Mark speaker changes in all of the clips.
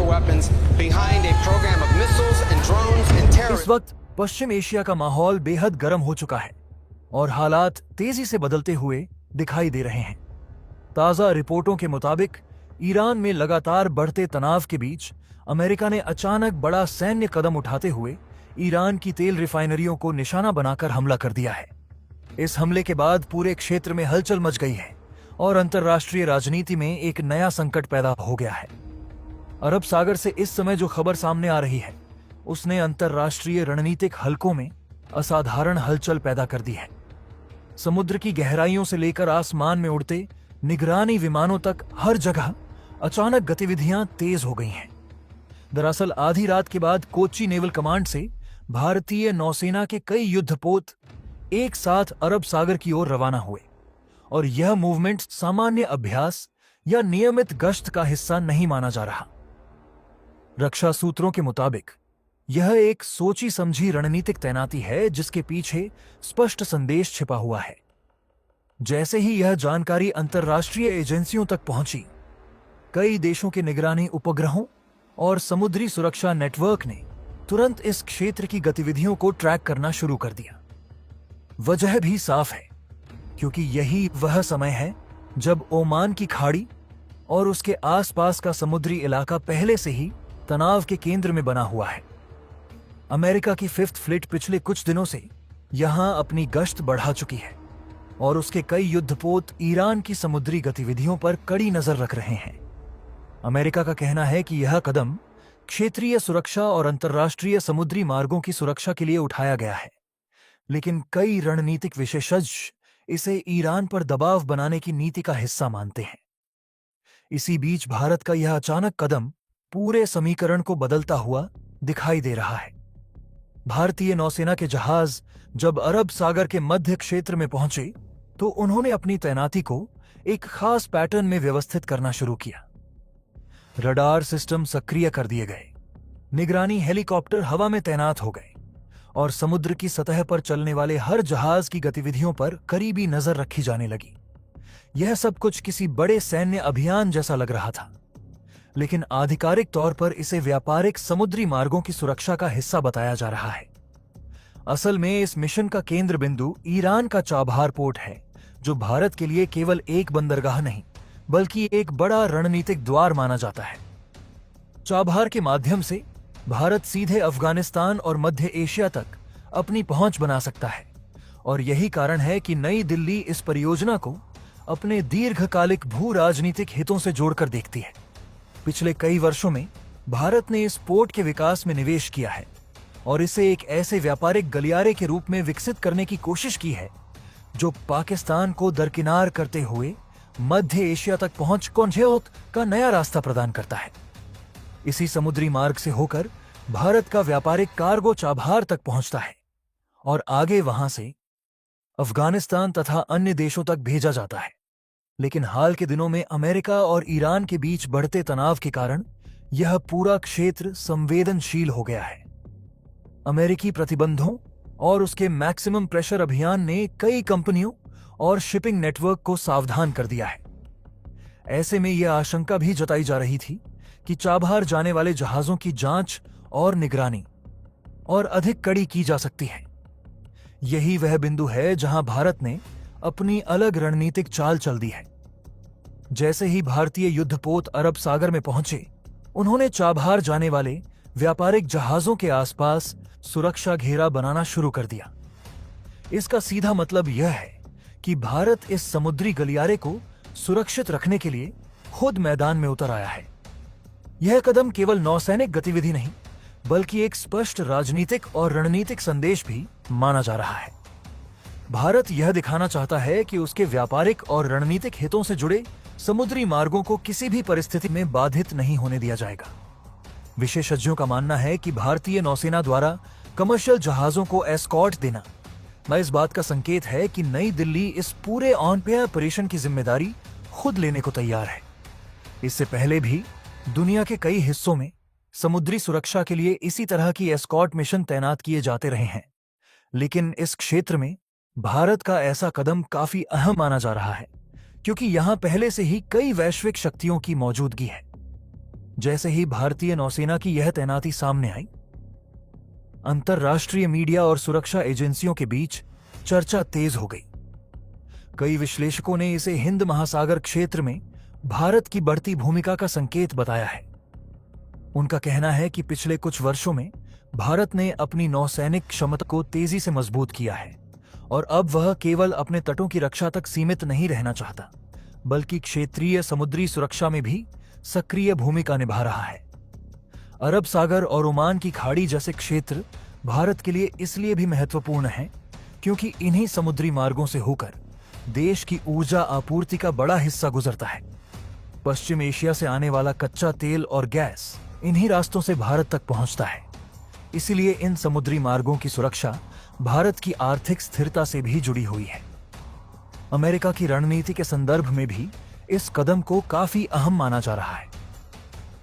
Speaker 1: weapons behind a program of missiles and drones and terrorists.
Speaker 2: इस वक्त पश्चिम Asia का माहौल बेहद गर्म हो चुका है और हालात तेजी से बदलते हुए दिखाई दे रहे हैं। ताजा रिपोर्टों के मुताबिक ईरान में लगातार बढ़ते तनाव के बीच अमेरिका ने अचानक बड़ा सैन्य कदम उठाते हुए ईरान की तेल रिफाइनरियों को निशाना बनाकर हमला कर दिया है। इस हमले के बाद पूरे क्षेत्र में हलचल मच गई है और अंतर्राष्ट्रीय राजनीति में एक नया संकट पैदा हो गया है। अरब सागर से इस समय जो खबर सामने आ रही है उसने अंतर्राष्ट्रीय रणनीतिक हलकों में असाधारण हलचल पैदा कर दी है। समुद्र की गहराइयों से लेकर आसमान में उड़ते निगरानी विमानों तक हर जगह अचानक गतिविधियां तेज हो गई हैं। दरअसल आधी रात के बाद कोच्चि नेवल कमांड से भारतीय नौसेना के कई युद्धपोत एक साथ अरब सागर की ओर रवाना हुए और यह मूवमेंट सामान्य अभ्यास या नियमित गश्त का हिस्सा नहीं माना जा रहा। रक्षा सूत्रों के मुताबिक यह एक सोची समझी रणनीतिक तैनाती है जिसके पीछे स्पष्ट संदेश छिपा हुआ है। जैसे ही यह जानकारी अंतर्राष्ट्रीय एजेंसियों तक पहुंची, कई देशों के निगरानी उपग्रहों और समुद्री सुरक्षा नेटवर्क ने तुरंत इस क्षेत्र की गतिविधियों को ट्रैक करना शुरू कर दिया। वजह भी साफ है, क्योंकि यही वह समय है जब ओमान की खाड़ी और उसके आसपास का समुद्री इलाका पहले से ही तनाव के केंद्र में बना हुआ है। अमेरिका की 5th फ्लीट पिछले कुछ दिनों से यहां अपनी गश्त बढ़ा चुकी है और उसके कई युद्धपोत ईरान की समुद्री गतिविधियों पर कड़ी नजर रख रहे हैं। अमेरिका का कहना है कि यह कदम क्षेत्रीय सुरक्षा और अंतर्राष्ट्रीय समुद्री मार्गों की सुरक्षा के लिए उठाया गया है, लेकिन कई रणनीतिक विशेषज्ञ इसे ईरान पर दबाव बनाने की नीति का हिस्सा मानते हैं। इसी बीच भारत का यह अचानक कदम पूरे समीकरण को बदलता हुआ दिखाई दे रहा है। भारतीय नौसेना के जहाज जब अरब सागर के मध्य क्षेत्र में पहुंचे तो उन्होंने अपनी तैनाती को एक खास पैटर्न में व्यवस्थित करना शुरू किया। रडार सिस्टम सक्रिय कर दिए गए, निगरानी हेलीकॉप्टर हवा में तैनात हो गए और समुद्र की सतह पर चलने वाले हर जहाज की गतिविधियों पर करीबी नजर रखी जाने लगी। यह सब कुछ किसी बड़े सैन्य अभियान जैसा लग रहा था, लेकिन आधिकारिक तौर पर इसे व्यापारिक समुद्री मार्गों की सुरक्षा का हिस्सा बताया जा रहा है। असल में इस मिशन का केंद्र बिंदु ईरान का चाबहार पोर्ट है, जो भारत के लिए केवल एक बंदरगाह नहीं बल्कि एक बड़ा रणनीतिक द्वार माना जाता है। चाबहार के माध्यम से भारत सीधे अफगानिस्तान और मध्य एशिया तक अपनी पहुंच बना सकता है और यही कारण है कि नई दिल्ली इस परियोजना को अपने दीर्घकालिक भू राजनीतिक हितों से जोड़कर देखती है। पिछले कई वर्षों में भारत ने इस पोर्ट के विकास में निवेश किया है और इसे एक ऐसे व्यापारिक गलियारे के रूप में विकसित करने की कोशिश की है जो पाकिस्तान को दरकिनार करते हुए मध्य एशिया तक पहुंच का नया रास्ता प्रदान करता है। इसी समुद्री मार्ग से होकर भारत का व्यापारिक कार्गो चाबहार तक पहुंचता है और आगे वहां से अफगानिस्तान तथा अन्य देशों तक भेजा जाता है। लेकिन हाल के दिनों में अमेरिका और ईरान के बीच बढ़ते तनाव के कारण यह पूरा क्षेत्र संवेदनशील हो गया है। अमेरिकी प्रतिबंधों और उसके मैक्सिमम प्रेशर अभियान ने कई कंपनियों और शिपिंग नेटवर्क को सावधान कर दिया है। ऐसे में यह आशंका भी जताई जा रही थी कि चाबहार जाने वाले जहाजों की जांच और निगरानी और अधिक कड़ी की जा सकती है। यही वह बिंदु है जहां भारत ने अपनी अलग रणनीतिक चाल चल दी है। जैसे ही भारतीय युद्धपोत अरब सागर में पहुंचे, उन्होंने चाबहार जाने वाले व्यापारिक जहाजों के आसपास सुरक्षा घेरा बनाना शुरू कर दिया। इसका सीधा मतलब यह है कि भारत इस समुद्री गलियारे को सुरक्षित रखने के लिए खुद मैदान में उतर आया है। यह कदम केवल नौसैनिक गतिविधि नहीं बल्कि एक स्पष्ट राजनीतिक और रणनीतिक संदेश भी माना जा रहा है। भारत यह दिखाना चाहता है कि उसके व्यापारिक और रणनीतिक हितों से जुड़े समुद्री मार्गों को किसी भी परिस्थिति में बाधित नहीं होने दिया जाएगा। विशेषज्ञों का मानना है कि भारतीय नौसेना द्वारा कमर्शियल जहाजों को एस्कॉर्ट देना इस बात का संकेत है कि नई दिल्ली इस पूरे ऑन पे ऑपरेशन की जिम्मेदारी खुद लेने को तैयार है। इससे पहले भी दुनिया के कई हिस्सों में समुद्री सुरक्षा के लिए इसी तरह की एस्कॉर्ट मिशन तैनात किए जाते रहे हैं, लेकिन इस क्षेत्र में भारत का ऐसा कदम काफी अहम माना जा रहा है क्योंकि यहां पहले से ही कई वैश्विक शक्तियों की मौजूदगी है। जैसे ही भारतीय नौसेना की यह तैनाती सामने आई, अंतरराष्ट्रीय मीडिया और सुरक्षा एजेंसियों के बीच चर्चा तेज हो गई। कई विश्लेषकों ने इसे हिंद महासागर क्षेत्र में भारत की बढ़ती भूमिका का संकेत बताया है। उनका कहना है कि पिछले कुछ वर्षों में भारत ने अपनी नौसैनिक क्षमता को तेजी से मजबूत किया है और अब वह केवल अपने तटों की रक्षा तक सीमित नहीं रहना चाहता, बल्कि क्षेत्रीय समुद्री सुरक्षा में भी सक्रिय भूमिका निभा रहा है। अरब सागर और ओमान की खाड़ी जैसे क्षेत्र भारत के लिए इसलिए भी महत्वपूर्ण हैं क्योंकि इन्हीं समुद्री मार्गों से होकर देश की ऊर्जा आपूर्ति का बड़ा हिस्सा गुजरता है। पश्चिम एशिया से आने वाला कच्चा तेल और गैस इन्हीं रास्तों से भारत तक पहुंचता है। इसीलिए इन समुद्री मार्गों की सुरक्षा भारत की आर्थिक स्थिरता से भी जुड़ी हुई है। अमेरिका की रणनीति के संदर्भ में भी इस कदम को काफी अहम माना जा रहा है।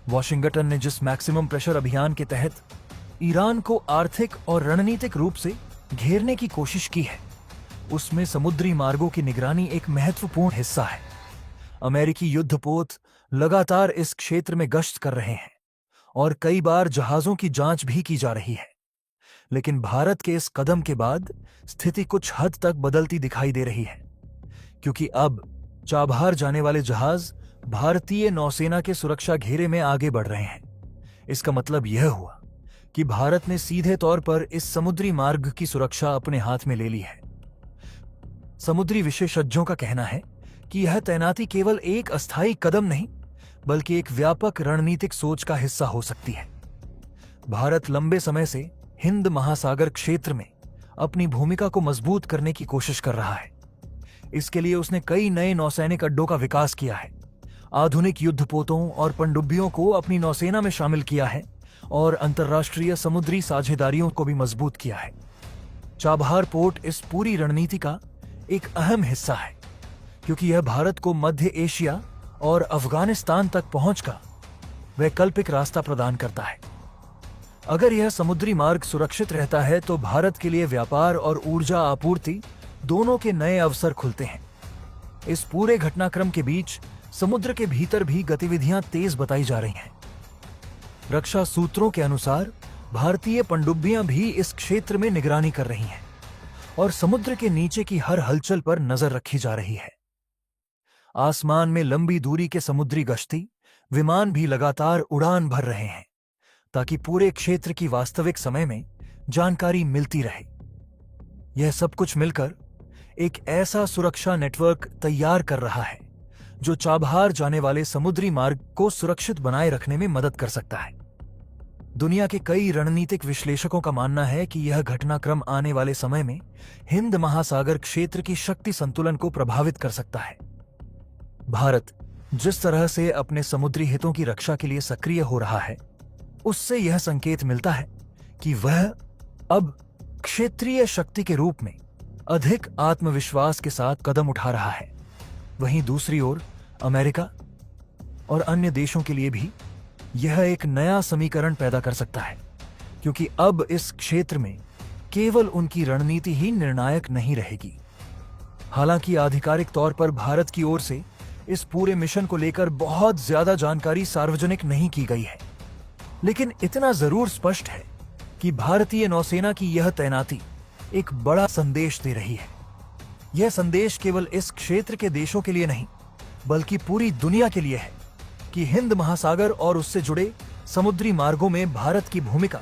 Speaker 2: वॉशिंगटन ने जिस मैक्सिमम प्रेशर अभियान के तहत ईरान को आर्थिक और रणनीतिक रूप से घेरने की कोशिश की है, उसमें समुद्री मार्गों की निगरानी एक महत्वपूर्ण हिस्सा है। अमेरिकी युद्धपोत लगातार इस क्षेत्र में गश्त कर रहे हैं और कई बार जहाजों की जांच भी की जा रही है। लेकिन भारत के इस कदम के बाद स्थिति कुछ हद तक बदलती दिखाई दे रही है, क्योंकि अब चाबहार जाने वाले जहाज भारतीय नौसेना के सुरक्षा घेरे में आगे बढ़ रहे हैं। इसका मतलब यह हुआ कि भारत ने सीधे तौर पर इस समुद्री मार्ग की सुरक्षा अपने हाथ में ले ली है। समुद्री विशेषज्ञों का कहना है कि यह तैनाती केवल एक अस्थायी कदम नहीं, बल्कि एक व्यापक रणनीतिक सोच का हिस्सा हो सकती है। भारत लंबे समय से हिंद महासागर क्षेत्र में अपनी भूमिका को मजबूत करने की कोशिश कर रहा है। इसके लिए उसने कई नए नौसैनिक अड्डों का विकास किया है, आधुनिक युद्धपोतों और पनडुब्बियों को अपनी नौसेना में शामिल किया है और अंतर्राष्ट्रीय समुद्री साझेदारियों को भी मजबूत किया है। चाबहार पोर्ट इस पूरी रणनीति का एक अहम हिस्सा है, क्योंकि यह भारत को मध्य एशिया और अफगानिस्तान तक पहुंच का वैकल्पिक रास्ता प्रदान करता है। अगर यह समुद्री मार्ग सुरक्षित रहता है तो भारत के लिए व्यापार और ऊर्जा आपूर्ति दोनों के नए अवसर खुलते हैं। इस पूरे घटनाक्रम के बीच समुद्र के भीतर भी गतिविधियां तेज बताई जा रही हैं। रक्षा सूत्रों के अनुसार भारतीय पनडुब्बियां भी इस क्षेत्र में निगरानी कर रही हैं और समुद्र के नीचे की हर हलचल पर नजर रखी जा रही है। आसमान में लंबी दूरी के समुद्री गश्ती विमान भी लगातार उड़ान भर रहे हैं, ताकि पूरे क्षेत्र की वास्तविक समय में जानकारी मिलती रहे। यह सब कुछ मिलकर एक ऐसा सुरक्षा नेटवर्क तैयार कर रहा है जो चाबहार जाने वाले समुद्री मार्ग को सुरक्षित बनाए रखने में मदद कर सकता है। दुनिया के कई रणनीतिक विश्लेषकों का मानना है कि यह घटनाक्रम आने वाले समय में हिंद महासागर क्षेत्र की शक्ति संतुलन को प्रभावित कर सकता है। भारत जिस तरह से अपने समुद्री हितों की रक्षा के लिए सक्रिय हो रहा है, उससे यह संकेत मिलता है कि वह अब क्षेत्रीय शक्ति के रूप में अधिक आत्मविश्वास के साथ कदम उठा रहा है। वहीं दूसरी ओर अमेरिका और अन्य देशों के लिए भी यह एक नया समीकरण पैदा कर सकता है, क्योंकि अब इस क्षेत्र में केवल उनकी रणनीति ही निर्णायक नहीं रहेगी। हालांकि आधिकारिक तौर पर भारत की ओर से इस पूरे मिशन को लेकर बहुत ज्यादा जानकारी सार्वजनिक नहीं की गई है, लेकिन इतना जरूर स्पष्ट है कि भारतीय नौसेना की यह तैनाती एक बड़ा संदेश दे रही है। यह संदेश केवल इस क्षेत्र के देशों के लिए नहीं, बल्कि पूरी दुनिया के लिए है कि हिंद महासागर और उससे जुड़े समुद्री मार्गों में भारत की भूमिका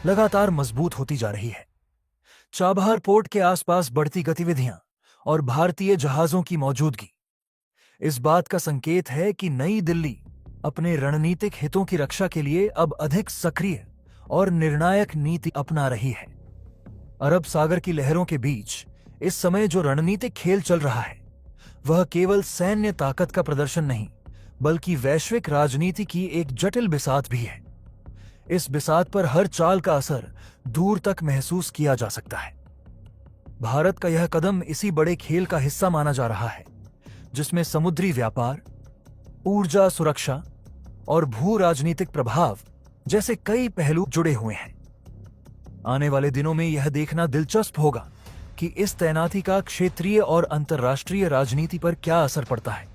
Speaker 2: लगातार मजबूत होती जा रही है। चाबहार पोर्ट के आसपास बढ़ती गतिविधियां और भारतीय जहाजों की मौजूदगी इस बात का संकेत है कि नई दिल्ली अपने रणनीतिक हितों की रक्षा के लिए अब अधिक सक्रिय और निर्णायक नीति अपना रही है। अरब सागर की लहरों के बीच इस समय जो रणनीतिक खेल चल रहा है, वह केवल सैन्य ताकत का प्रदर्शन नहीं, बल्कि वैश्विक राजनीति की एक जटिल बिसात भी है। इस बिसात पर हर चाल का असर दूर तक महसूस किया जा सकता है। भारत का यह कदम इसी बड़े खेल का हिस्सा माना जा रहा है, जिसमें समुद्री व्यापार, ऊर्जा सुरक्षा और भू राजनीतिक प्रभाव जैसे कई पहलू जुड़े हुए हैं। आने वाले दिनों में यह देखना दिलचस्प होगा कि इस तैनाती का क्षेत्रीय और अंतर्राष्ट्रीय राजनीति पर क्या असर पड़ता है।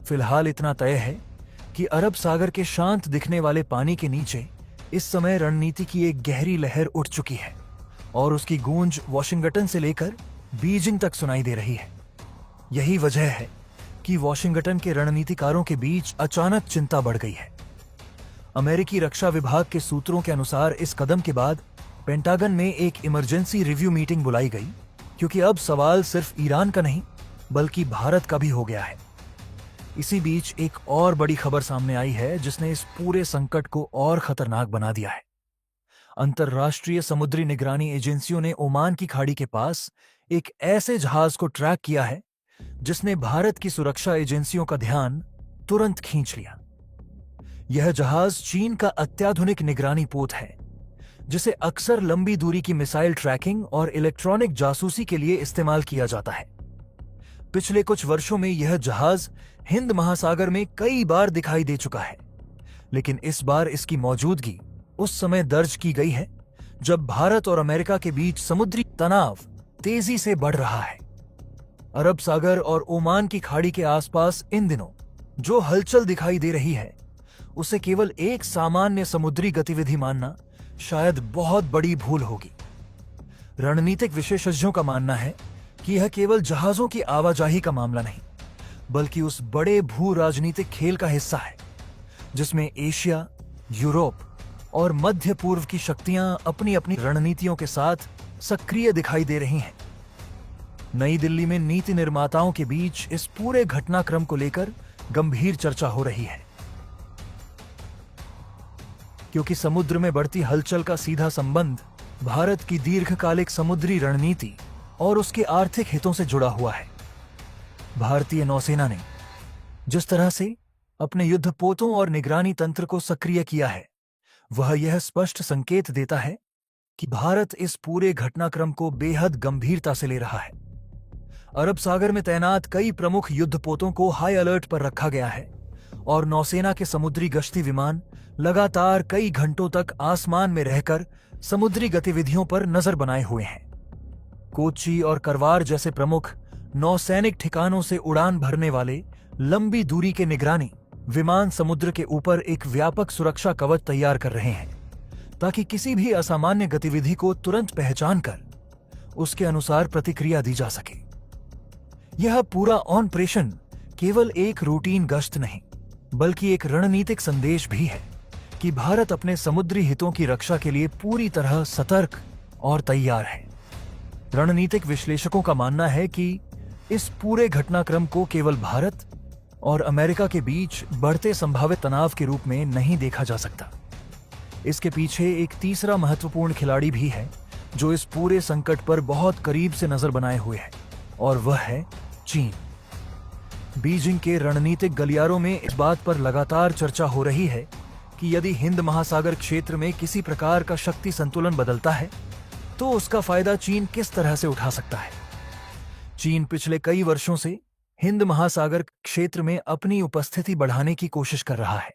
Speaker 2: फिलहाल इतना तय है कि अरब सागर के शांत दिखने वाले पानी के नीचे इस समय रणनीति की एक गहरी लहर उठ चुकी है और उसकी गूंज वॉशिंगटन से लेकर बीजिंग तक सुनाई दे रही है। यही वजह है कि वॉशिंगटन के रणनीतिकारों के बीच अचानक चिंता बढ़ गई है। अमेरिकी रक्षा विभाग के सूत्रों के अनुसार इस कदम के बाद पेंटागन में एक इमरजेंसी रिव्यू मीटिंग बुलाई गई, क्योंकि अब सवाल सिर्फ ईरान का नहीं बल्कि भारत का भी हो गया है। इसी बीच एक और बड़ी खबर सामने आई है जिसने इस पूरे संकट को और खतरनाक बना दिया है। अंतर्राष्ट्रीय समुद्री निगरानी एजेंसियों ने ओमान की खाड़ी के पास एक ऐसे जहाज को ट्रैक किया है जिसने भारत की सुरक्षा एजेंसियों का ध्यान तुरंत खींच लिया। यह जहाज चीन का अत्याधुनिक निगरानी पोत है, जिसे अक्सर लंबी दूरी की मिसाइल ट्रैकिंग और इलेक्ट्रॉनिक जासूसी के लिए इस्तेमाल किया जाता है। पिछले कुछ वर्षों में यह जहाज हिंद महासागर में कई बार दिखाई दे चुका है, लेकिन इस बार इसकी मौजूदगी उस समय दर्ज की गई है जब भारत और अमेरिका के बीच समुद्री तनाव तेजी से बढ़ रहा है। अरब सागर और ओमान की खाड़ी के आसपास इन दिनों जो हलचल दिखाई दे रही है उसे केवल एक सामान्य समुद्री गतिविधि मानना शायद बहुत बड़ी भूल होगी। रणनीतिक विशेषज्ञों का मानना है कि यह केवल जहाजों की आवाजाही का मामला नहीं बल्कि उस बड़े भू राजनीतिक खेल का हिस्सा है जिसमें एशिया, यूरोप और मध्य पूर्व की शक्तियां अपनी अपनी रणनीतियों के साथ सक्रिय दिखाई दे रही हैं। नई दिल्ली में नीति निर्माताओं के बीच इस पूरे घटनाक्रम को लेकर गंभीर चर्चा हो रही है, क्योंकि समुद्र में बढ़ती हलचल का सीधा संबंध भारत की दीर्घकालिक समुद्री रणनीति और उसके आर्थिक हितों से जुड़ा हुआ है। भारतीय नौसेना ने जिस तरह से अपने युद्धपोतों और निगरानी तंत्र को सक्रिय किया है, वह यह स्पष्ट संकेत देता है कि भारत इस पूरे घटनाक्रम को बेहद गंभीरता से ले रहा है। अरब सागर में तैनात कई प्रमुख युद्धपोतों को हाई अलर्ट पर रखा गया है और नौसेना के समुद्री गश्ती विमान लगातार कई घंटों तक आसमान में रहकर समुद्री गतिविधियों पर नजर बनाए हुए हैं। कोच्चि और करवार जैसे प्रमुख नौसैनिक ठिकानों से उड़ान भरने वाले लंबी दूरी के निगरानी विमान समुद्र के ऊपर एक व्यापक सुरक्षा कवच तैयार कर रहे हैं, ताकि किसी भी असामान्य गतिविधि को तुरंत पहचान कर उसके अनुसार प्रतिक्रिया दी जा सके। यह पूरा ऑपरेशन केवल एक रूटीन गश्त नहीं बल्कि एक रणनीतिक संदेश भी है कि भारत अपने समुद्री हितों की रक्षा के लिए पूरी तरह सतर्क और तैयार है। रणनीतिक विश्लेषकों का मानना है कि इस पूरे घटनाक्रम को केवल भारत और अमेरिका के बीच बढ़ते संभावित तनाव के रूप में नहीं देखा जा सकता। इसके पीछे एक तीसरा महत्वपूर्ण खिलाड़ी भी है जो इस पूरे संकट पर बहुत करीब से नजर बनाए हुए है, और वह है चीन। बीजिंग के रणनीतिक गलियारों में इस बात पर लगातार चर्चा हो रही है कि यदि हिंद महासागर क्षेत्र में किसी प्रकार का शक्ति संतुलन बदलता है तो उसका फायदा चीन किस तरह से उठा सकता है। चीन पिछले कई वर्षों से हिंद महासागर क्षेत्र में अपनी उपस्थिति बढ़ाने की कोशिश कर रहा है।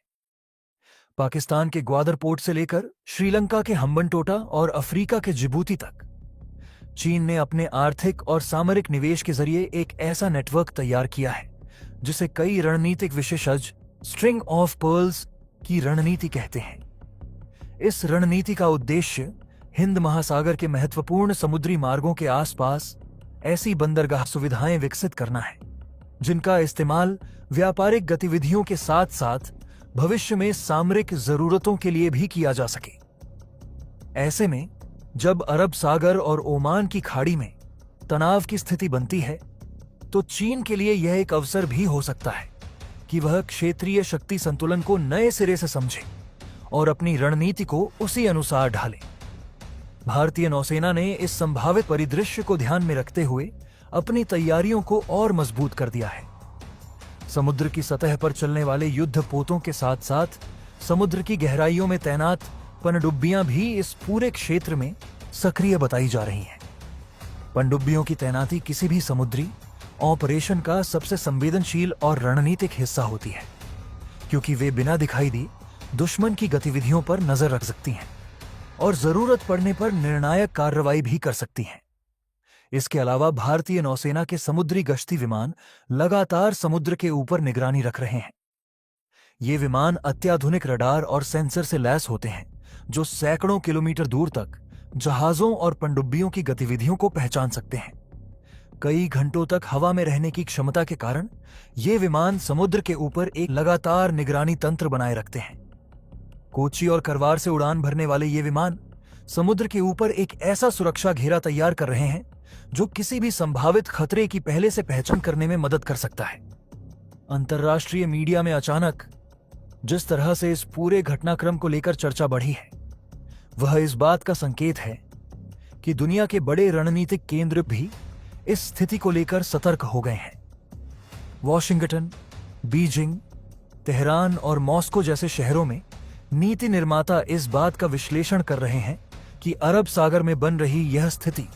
Speaker 2: पाकिस्तान के ग्वादर पोर्ट से लेकर श्रीलंका के हम्बनटोटा और अफ्रीका के जिबूती तक चीन ने अपने आर्थिक और सामरिक निवेश के जरिए एक ऐसा नेटवर्क तैयार किया है जिसे कई रणनीतिक विशेषज्ञ स्ट्रिंग ऑफ पर्ल्स की रणनीति कहते हैं। इस रणनीति का उद्देश्य हिंद महासागर के महत्वपूर्ण समुद्री मार्गों के आसपास ऐसी बंदरगाह सुविधाएं विकसित करना है जिनका इस्तेमाल व्यापारिक गतिविधियों के साथ साथ भविष्य में सामरिक जरूरतों के लिए भी किया जा सके। ऐसे में जब अरब सागर और ओमान की खाड़ी में तनाव की स्थिति बनती है तो चीन के लिए यह एक अवसर भी हो सकता है कि वह क्षेत्रीय शक्ति संतुलन को नए सिरे से समझे और अपनी रणनीति को उसी अनुसार ढाले। भारतीय नौसेना ने इस संभावित परिदृश्य को ध्यान में रखते हुए अपनी तैयारियों को और मजबूत कर दिया है। समुद्र की सतह पर चलने वाले युद्धपोतों के साथ साथ समुद्र की गहराइयों में तैनात पनडुब्बियां भी इस पूरे क्षेत्र में सक्रिय बताई जा रही हैं। पनडुब्बियों की तैनाती किसी भी समुद्री ऑपरेशन का सबसे संवेदनशील और रणनीतिक हिस्सा होती है, क्योंकि वे बिना दिखाई दी दुश्मन की गतिविधियों पर नजर रख सकती हैं और जरूरत पड़ने पर निर्णायक कार्रवाई भी कर सकती हैं। इसके अलावा भारतीय नौसेना के समुद्री गश्ती विमान लगातार समुद्र के ऊपर निगरानी रख रहे हैं। ये विमान अत्याधुनिक रडार और सेंसर से लैस होते हैं जो सैकड़ों किलोमीटर दूर तक जहाजों और पनडुब्बियों की गतिविधियों को पहचान सकते हैं। कई घंटों तक हवा में रहने की क्षमता के कारण ये विमान समुद्र के ऊपर एक लगातार निगरानी तंत्र बनाए रखते हैं। कोच्चि और करवार से उड़ान भरने वाले ये विमान समुद्र के ऊपर एक ऐसा सुरक्षा घेरा तैयार कर रहे हैं जो किसी भी संभावित खतरे की पहले से पहचान करने में मदद कर सकता है। अंतर्राष्ट्रीय मीडिया में अचानक जिस तरह से इस पूरे घटनाक्रम को लेकर चर्चा बढ़ी है, वह इस बात का संकेत है कि दुनिया के बड़े रणनीतिक केंद्र भी इस स्थिति को लेकर सतर्क हो गए हैं। वॉशिंगटन, बीजिंग, तेहरान और मॉस्को जैसे शहरों में नीति निर्माता इस बात का विश्लेषण कर रहे हैं कि अरब सागर में बन रही यह स्थिति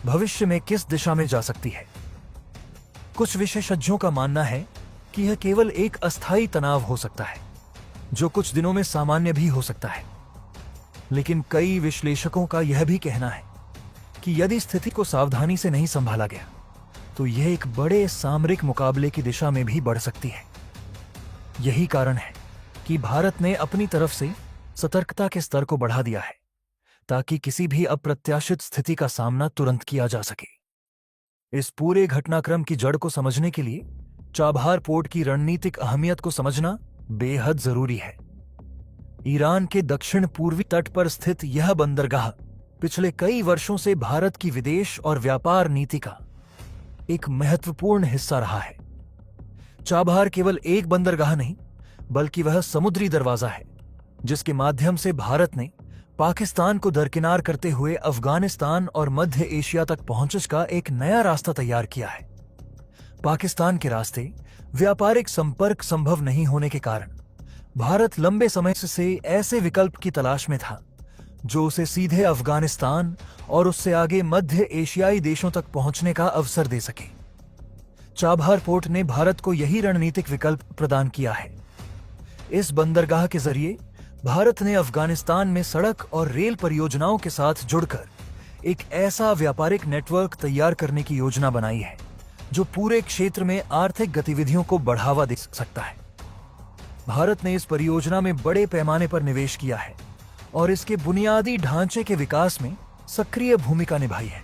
Speaker 2: भविष्य में किस दिशा में जा सकती है। कुछ विशेषज्ञों का मानना है कि यह केवल एक अस्थायी तनाव हो सकता है जो कुछ दिनों में सामान्य भी हो सकता है, लेकिन कई विश्लेषकों का यह भी कहना है कि यदि स्थिति को सावधानी से नहीं संभाला गया तो यह एक बड़े सामरिक मुकाबले की दिशा में भी बढ़ सकती है। यही कारण है कि भारत ने अपनी तरफ से सतर्कता के स्तर को बढ़ा दिया है ताकि किसी भी अप्रत्याशित स्थिति का सामना तुरंत किया जा सके। इस पूरे घटनाक्रम की जड़ को समझने के लिए चाबहार पोर्ट की रणनीतिक अहमियत को समझना बेहद जरूरी है। ईरान के दक्षिण पूर्वी तट पर स्थित यह बंदरगाह पिछले कई वर्षों से भारत की विदेश और व्यापार नीति का एक महत्वपूर्ण हिस्सा रहा है। चाबहार केवल एक बंदरगाह नहीं, बल्कि वह समुद्री दरवाजा है जिसके माध्यम से भारत ने पाकिस्तान को दरकिनार करते हुए अफगानिस्तान और मध्य एशिया तक पहुंचने का एक नया रास्ता तैयार किया है। पाकिस्तान के रास्ते व्यापारिक संपर्क संभव नहीं होने के कारण भारत लंबे समय से ऐसे विकल्प की तलाश में था जो उसे सीधे अफगानिस्तान और उससे आगे मध्य एशियाई देशों तक पहुंचने का अवसर दे सके। चाबहार पोर्ट ने भारत को यही रणनीतिक विकल्प प्रदान किया है। इस बंदरगाह के जरिए भारत ने अफगानिस्तान में सड़क और रेल परियोजनाओं के साथ जुड़कर एक ऐसा व्यापारिक नेटवर्क तैयार करने की योजना बनाई है जो पूरे क्षेत्र में आर्थिक गतिविधियों को बढ़ावा दे सकता है। भारत ने इस परियोजना में बड़े पैमाने पर निवेश किया है और इसके बुनियादी ढांचे के विकास में सक्रिय भूमिका निभाई है।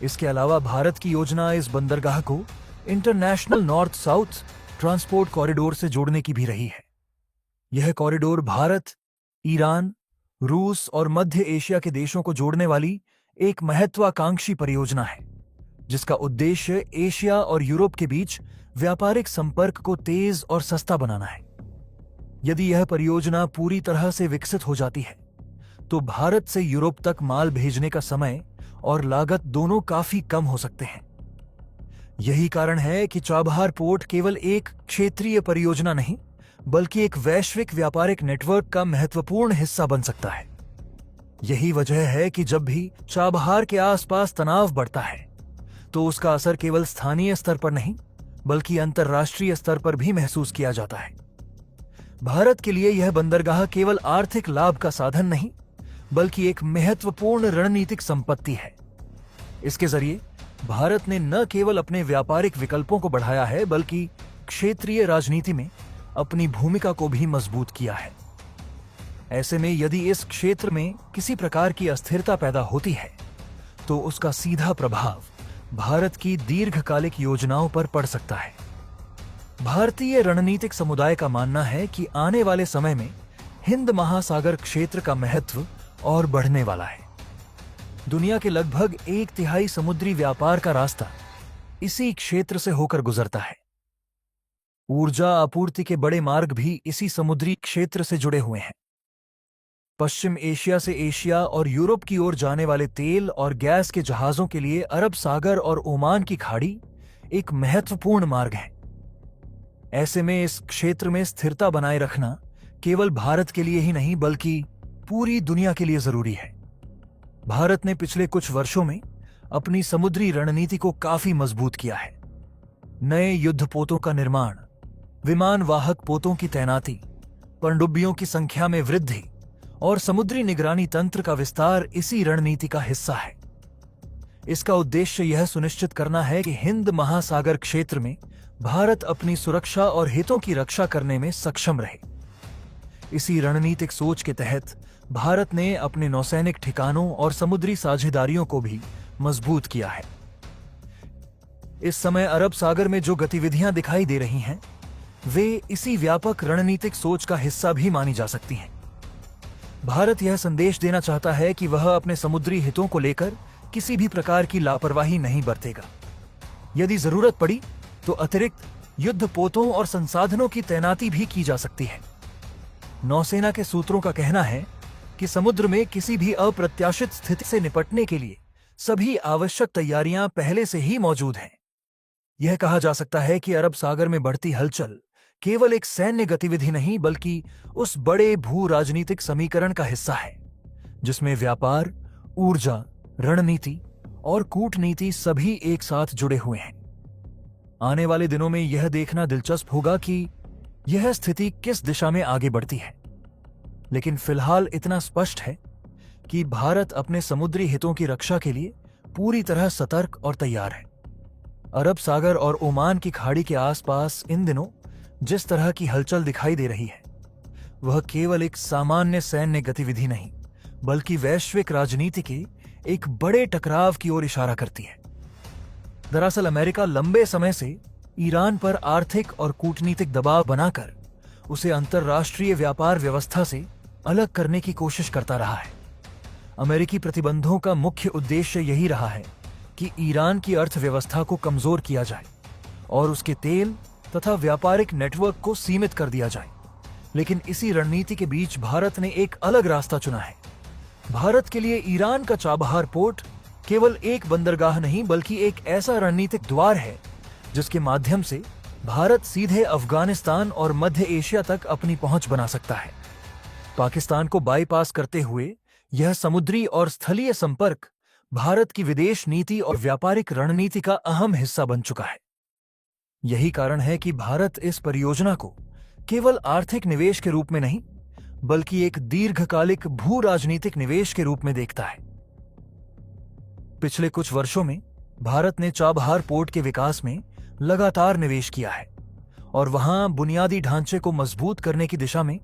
Speaker 2: इसके अलावा भारत की योजना इस बंदरगाह को international north south transport corridor से जोड़ने की भी रही है। यह कॉरिडोर भारत, ईरान, रूस और मध्य एशिया के देशों को जोड़ने वाली एक महत्वाकांक्षी परियोजना है जिसका उद्देश्य एशिया और यूरोप के बीच व्यापारिक संपर्क को तेज और सस्ता बनाना है। यदि यह परियोजना पूरी तरह से विकसित हो जाती है तो भारत से यूरोप तक माल भेजने का समय और लागत दोनों काफी कम हो सकते हैं। यही कारण है कि चाबहार पोर्ट केवल एक क्षेत्रीय परियोजना नहीं बल्कि एक वैश्विक व्यापारिक नेटवर्क का महत्वपूर्ण हिस्सा बन सकता है। यही वजह है कि जब भी चाबहार के आसपास तनाव बढ़ता है तो उसका असर केवल स्थानीय स्तर पर नहीं बल्कि अंतर्राष्ट्रीय स्तर पर भी महसूस किया जाता है। भारत के लिए यह बंदरगाह केवल आर्थिक लाभ का साधन नहीं बल्कि एक महत्वपूर्ण रणनीतिक संपत्ति है। इसके जरिए भारत ने न केवल अपने व्यापारिक विकल्पों को बढ़ाया है बल्कि क्षेत्रीय राजनीति में अपनी भूमिका को भी मजबूत किया है। ऐसे में यदि इस क्षेत्र में किसी प्रकार की अस्थिरता पैदा होती है तो उसका सीधा प्रभाव भारत की दीर्घकालिक योजनाओं पर पड़ सकता है। भारतीय रणनीतिक समुदाय का मानना है कि आने वाले समय में हिंद महासागर क्षेत्र का महत्व और बढ़ने वाला है। दुनिया के लगभग 1/3 समुद्री व्यापार का रास्ता इसी क्षेत्र से होकर गुजरता है। ऊर्जा आपूर्ति के बड़े मार्ग भी इसी समुद्री क्षेत्र से जुड़े हुए हैं। पश्चिम एशिया से एशिया और यूरोप की ओर जाने वाले तेल और गैस के जहाजों के लिए अरब सागर और ओमान की खाड़ी एक महत्वपूर्ण मार्ग है। ऐसे में इस क्षेत्र में स्थिरता बनाए रखना केवल भारत के लिए ही नहीं बल्कि पूरी दुनिया के लिए जरूरी है। भारत ने पिछले कुछ वर्षों में अपनी समुद्री रणनीति को काफी मजबूत किया है। नए युद्धपोतों का निर्माण, विमान वाहक पोतों की तैनाती, पनडुब्बियों की संख्या में वृद्धि और समुद्री निगरानी तंत्र का विस्तार इसी रणनीति का हिस्सा है। इसका उद्देश्य यह सुनिश्चित करना है कि हिंद महासागर क्षेत्र में भारत अपनी सुरक्षा और हितों की रक्षा करने में सक्षम रहे। इसी रणनीतिक सोच के तहत भारत ने अपने नौसैनिक ठिकानों और समुद्री साझेदारियों को भी मजबूत किया है। इस समय अरब सागर में जो गतिविधियां दिखाई दे रही हैं, वे इसी व्यापक रणनीतिक सोच का हिस्सा भी मानी जा सकती हैं। भारत यह संदेश देना चाहता है कि वह अपने समुद्री हितों को लेकर किसी भी प्रकार की लापरवाही नहीं बरतेगा। यदि जरूरत पड़ी तो अतिरिक्त युद्धपोतों और संसाधनों की तैनाती भी की जा सकती है। नौसेना के सूत्रों का कहना है कि समुद्र में किसी भी अप्रत्याशित स्थिति से निपटने के लिए सभी आवश्यक तैयारियां पहले से ही मौजूद हैं। यह कहा जा सकता है कि अरब सागर में बढ़ती हलचल केवल एक सैन्य गतिविधि नहीं बल्कि उस बड़े भू राजनीतिक समीकरण का हिस्सा है जिसमें व्यापार, ऊर्जा, रणनीति और कूटनीति सभी एक साथ जुड़े हुए हैं। आने वाले दिनों में यह देखना दिलचस्प होगा कि यह स्थिति किस दिशा में आगे बढ़ती है, लेकिन फिलहाल इतना स्पष्ट है कि भारत अपने समुद्री हितों की रक्षा के लिए पूरी तरह सतर्क और तैयार है। अरब सागर और ओमान की खाड़ी के आसपास इन दिनों जिस तरह की हलचल दिखाई दे रही है, वह केवल एक सामान्य सैन्य गतिविधि नहीं बल्कि वैश्विक राजनीति के एक बड़े टकराव की ओर इशारा करती है। दरअसल अमेरिका लंबे समय से ईरान पर आर्थिक और कूटनीतिक दबाव बनाकर उसे अंतर्राष्ट्रीय व्यापार व्यवस्था से अलग करने की कोशिश करता रहा है। अमेरिकी प्रतिबंधों का मुख्य उद्देश्य यही रहा है कि ईरान की अर्थव्यवस्था को कमजोर किया जाए और उसके तेल तथा व्यापारिक नेटवर्क को सीमित कर दिया जाए। लेकिन इसी रणनीति के बीच भारत ने एक अलग रास्ता चुना है। भारत के लिए ईरान का चाबहार पोर्ट केवल एक बंदरगाह नहीं बल्कि एक ऐसा रणनीतिक द्वार है जिसके माध्यम से भारत सीधे अफगानिस्तान और मध्य एशिया तक अपनी पहुंच बना सकता है। पाकिस्तान को बाईपास करते हुए यह समुद्री और स्थलीय संपर्क भारत की विदेश नीति और व्यापारिक रणनीति का अहम हिस्सा बन चुका है। यही कारण है कि भारत इस परियोजना को केवल आर्थिक निवेश के रूप में नहीं बल्कि एक दीर्घकालिक भू राजनीतिक निवेश के रूप में देखता है। पिछले कुछ वर्षों में भारत ने चाबहार पोर्ट के विकास में लगातार निवेश किया है और वहां बुनियादी ढांचे को मजबूत करने की दिशा में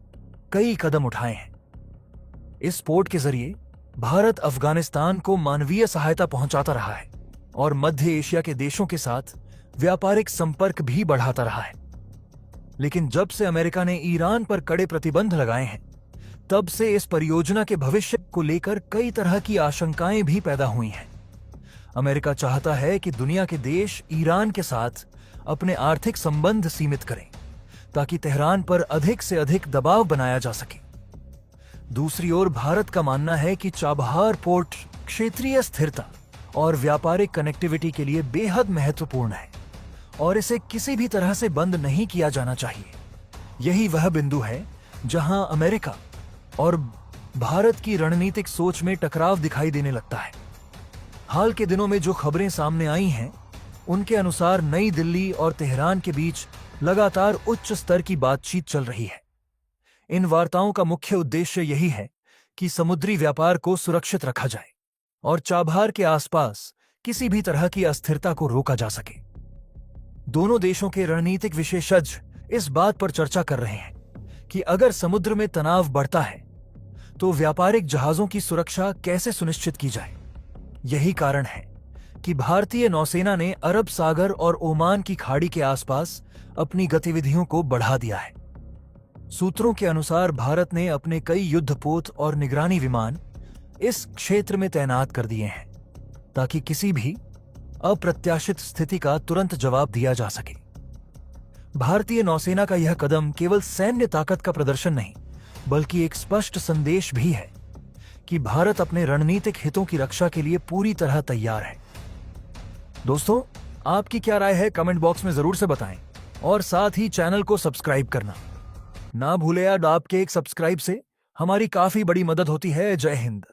Speaker 2: कई कदम उठाए हैं। इस पोर्ट के जरिए भारत अफगानिस्तान को मानवीय सहायता पहुंचाता रहा है और मध्य एशिया के देशों के साथ व्यापारिक संपर्क भी बढ़ाता रहा है। लेकिन जब से अमेरिका ने ईरान पर कड़े प्रतिबंध लगाए हैं, तब से इस परियोजना के भविष्य को लेकर कई तरह की आशंकाएं भी पैदा हुई हैं। अमेरिका चाहता है कि दुनिया के देश ईरान के साथ अपने आर्थिक संबंध सीमित करें ताकि तेहरान पर अधिक से अधिक दबाव बनाया जा सके। दूसरी ओर भारत का मानना है कि चाबहार पोर्ट क्षेत्रीय स्थिरता और व्यापारिक कनेक्टिविटी के लिए बेहद महत्वपूर्ण है और इसे किसी भी तरह से बंद नहीं किया जाना चाहिए। यही वह बिंदु है जहां अमेरिका और भारत की रणनीतिक सोच में टकराव दिखाई देने लगता है। हाल के दिनों में जो खबरें सामने आई हैं, उनके अनुसार नई दिल्ली और तेहरान के बीच लगातार उच्च स्तर की बातचीत चल रही है। इन वार्ताओं का मुख्य उद्देश्य यही है कि समुद्री व्यापार को सुरक्षित रखा जाए और चाबहार के आसपास किसी भी तरह की अस्थिरता को रोका जा सके। दोनों देशों के रणनीतिक विशेषज्ञ इस बात पर चर्चा कर रहे हैं कि अगर समुद्र में तनाव बढ़ता है तो व्यापारिक जहाजों की सुरक्षा कैसे सुनिश्चित की जाए। यही कारण है कि भारतीय नौसेना ने अरब सागर और ओमान की खाड़ी के आसपास अपनी गतिविधियों को बढ़ा दिया है। सूत्रों के अनुसार भारत ने अपने कई युद्धपोत और निगरानी विमान इस क्षेत्र में तैनात कर दिए हैं ताकि किसी भी अप्रत्याशित स्थिति का तुरंत जवाब दिया जा सके। भारतीय नौसेना का यह कदम केवल सैन्य ताकत का प्रदर्शन नहीं बल्कि एक स्पष्ट संदेश भी है कि भारत अपने रणनीतिक हितों की रक्षा के लिए पूरी तरह तैयार है। दोस्तों, आपकी क्या राय है कमेंट बॉक्स में जरूर से बताएं और साथ ही चैनल को सब्सक्राइब करना ना भूलें। आपके एक सब्सक्राइब से हमारी काफी बड़ी मदद होती है। जय हिंद।